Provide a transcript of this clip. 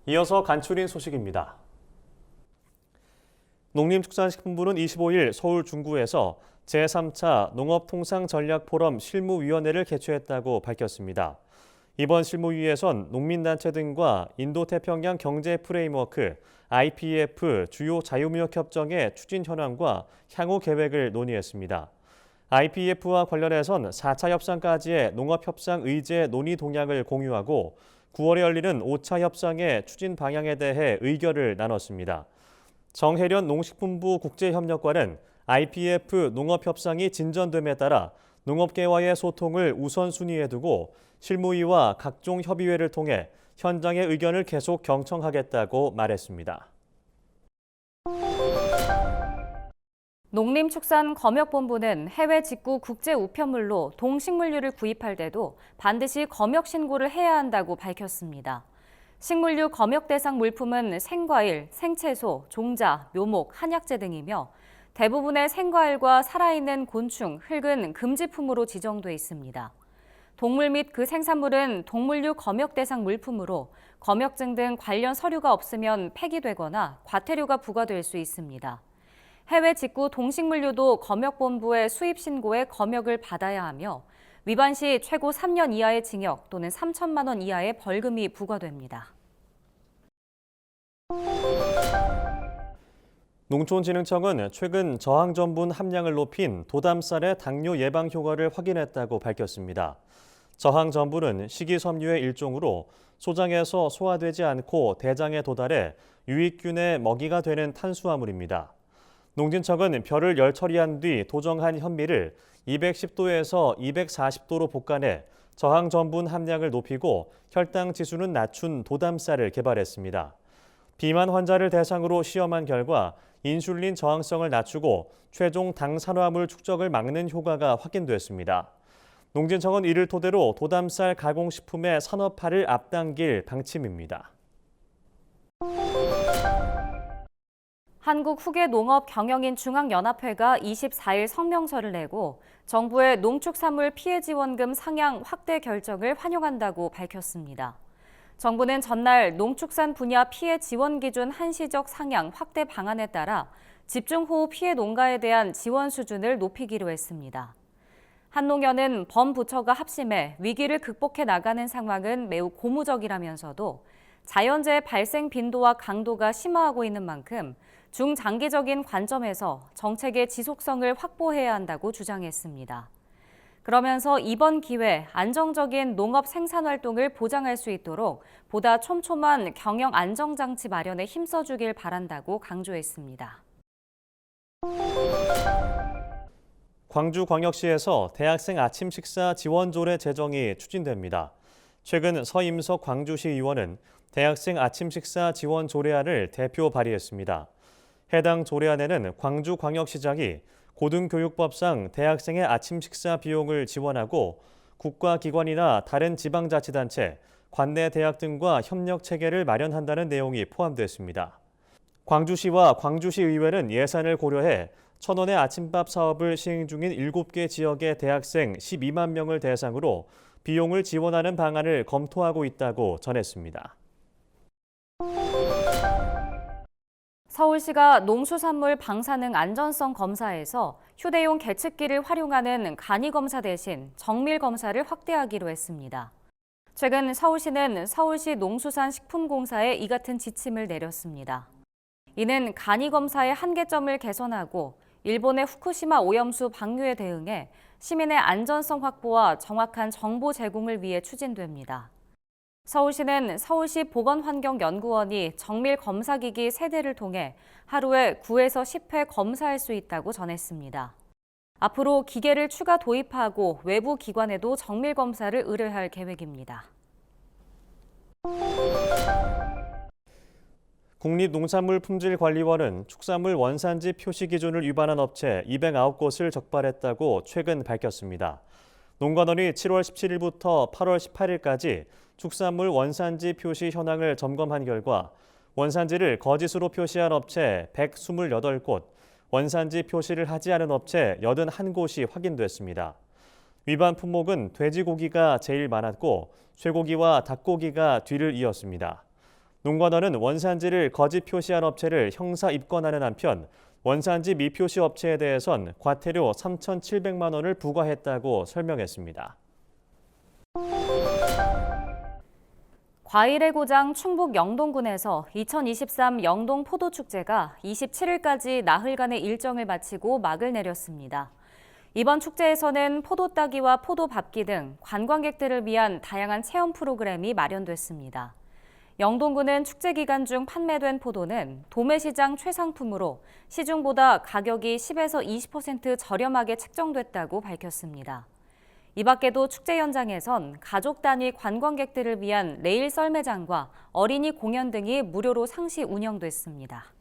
이어서 간추린 소식입니다. 농림축산식품부는 25일 서울 중구에서 제3차 농업통상전략포럼 실무위원회를 개최했다고 밝혔습니다. 이번 실무위에선 농민단체 등과 인도태평양 경제프레임워크 IPEF 주요 자유무역협정의 추진 현황과 향후 계획을 논의했습니다. IPEF와 관련해선 4차 협상까지의 농업협상 의제 논의 동향을 공유하고 9월에 열리는 5차 협상의 추진 방향에 대해 의견을 나눴습니다. 정혜련 농식품부 국제협력관은 IPEF 농업협상이 진전됨에 따라 농업계와의 소통을 우선순위에 두고 실무위와 각종 협의회를 통해 현장의 의견을 계속 경청하겠다고 말했습니다. 농림축산검역본부는 해외 직구 국제 우편물로 동식물류를 구입할 때도 반드시 검역 신고를 해야 한다고 밝혔습니다. 식물류 검역 대상 물품은 생과일, 생채소, 종자, 묘목, 한약재 등이며 대부분의 생과일과 살아있는 곤충, 흙은 금지품으로 지정돼 있습니다. 동물 및 그 생산물은 동물류 검역 대상 물품으로 검역증 등 관련 서류가 없으면 폐기되거나 과태료가 부과될 수 있습니다. 해외 직구 동식물류도 검역본부의 수입 신고에 검역을 받아야 하며 위반 시 최고 3년 이하의 징역 또는 3천만 원 이하의 벌금이 부과됩니다. 농촌진흥청은 최근 저항전분 함량을 높인 도담쌀의 당뇨 예방 효과를 확인했다고 밝혔습니다. 저항전분은 식이섬유의 일종으로 소장에서 소화되지 않고 대장에 도달해 유익균의 먹이가 되는 탄수화물입니다. 농진청은 벼를 열 처리한 뒤 도정한 현미를 210도에서 240도로 볶아내 저항전분 함량을 높이고 혈당 지수는 낮춘 도담쌀을 개발했습니다. 비만 환자를 대상으로 시험한 결과 인슐린 저항성을 낮추고 최종 당산화물 축적을 막는 효과가 확인됐습니다. 농진청은 이를 토대로 도담쌀 가공식품의 산업화를 앞당길 방침입니다. 한국후계농업경영인중앙연합회가 24일 성명서를 내고 정부의 농축산물 피해 지원금 상향 확대 결정을 환영한다고 밝혔습니다. 정부는 전날 농축산 분야 피해 지원 기준 한시적 상향 확대 방안에 따라 집중호우 피해 농가에 대한 지원 수준을 높이기로 했습니다. 한농연은 범부처가 합심해 위기를 극복해 나가는 상황은 매우 고무적이라면서도 자연재해 발생 빈도와 강도가 심화하고 있는 만큼 중장기적인 관점에서 정책의 지속성을 확보해야 한다고 주장했습니다. 그러면서 이번 기회 안정적인 농업 생산 활동을 보장할 수 있도록 보다 촘촘한 경영 안정장치 마련에 힘써주길 바란다고 강조했습니다. 광주광역시에서 대학생 아침 식사 지원 조례 제정이 추진됩니다. 최근 서임석 광주시 의원은 대학생 아침 식사 지원 조례안을 대표 발의했습니다. 해당 조례안에는 광주광역시장이 고등교육법상 대학생의 아침 식사 비용을 지원하고 국가기관이나 다른 지방자치단체, 관내 대학 등과 협력 체계를 마련한다는 내용이 포함됐습니다. 광주시와 광주시의회는 예산을 고려해 1,000원의 아침밥 사업을 시행 중인 7개 지역의 대학생 12만 명을 대상으로 비용을 지원하는 방안을 검토하고 있다고 전했습니다. 서울시가 농수산물 방사능 안전성 검사에서 휴대용 계측기를 활용하는 간이검사 대신 정밀검사를 확대하기로 했습니다. 최근 서울시는 서울시 농수산식품공사에 이 같은 지침을 내렸습니다. 이는 간이검사의 한계점을 개선하고 일본의 후쿠시마 오염수 방류에 대응해 시민의 안전성 확보와 정확한 정보 제공을 위해 추진됩니다. 서울시는 서울시 보건환경연구원이 정밀검사기기 3대를 통해 하루에 9에서 10회 검사할 수 있다고 전했습니다. 앞으로 기계를 추가 도입하고 외부 기관에도 정밀검사를 의뢰할 계획입니다. 국립농산물품질관리원은 축산물 원산지 표시 기준을 위반한 업체 209곳을 적발했다고 최근 밝혔습니다. 농관원이 7월 17일부터 8월 18일까지 축산물 원산지 표시 현황을 점검한 결과 원산지를 거짓으로 표시한 업체 128곳, 원산지 표시를 하지 않은 업체 81곳이 확인됐습니다. 위반 품목은 돼지고기가 제일 많았고 쇠고기와 닭고기가 뒤를 이었습니다. 농관원은 원산지를 거짓 표시한 업체를 형사 입건하는 한편 원산지 미표시 업체에 대해선 과태료 3,700만 원을 부과했다고 설명했습니다. 과일의 고장 충북 영동군에서 2023 영동 포도축제가 27일까지 나흘간의 일정을 마치고 막을 내렸습니다. 이번 축제에서는 포도 따기와 포도 밟기 등 관광객들을 위한 다양한 체험 프로그램이 마련됐습니다. 영동군은 축제 기간 중 판매된 포도는 도매시장 최상품으로 시중보다 가격이 10에서 20% 저렴하게 책정됐다고 밝혔습니다. 이 밖에도 축제 현장에선 가족 단위 관광객들을 위한 레일 썰매장과 어린이 공연 등이 무료로 상시 운영됐습니다.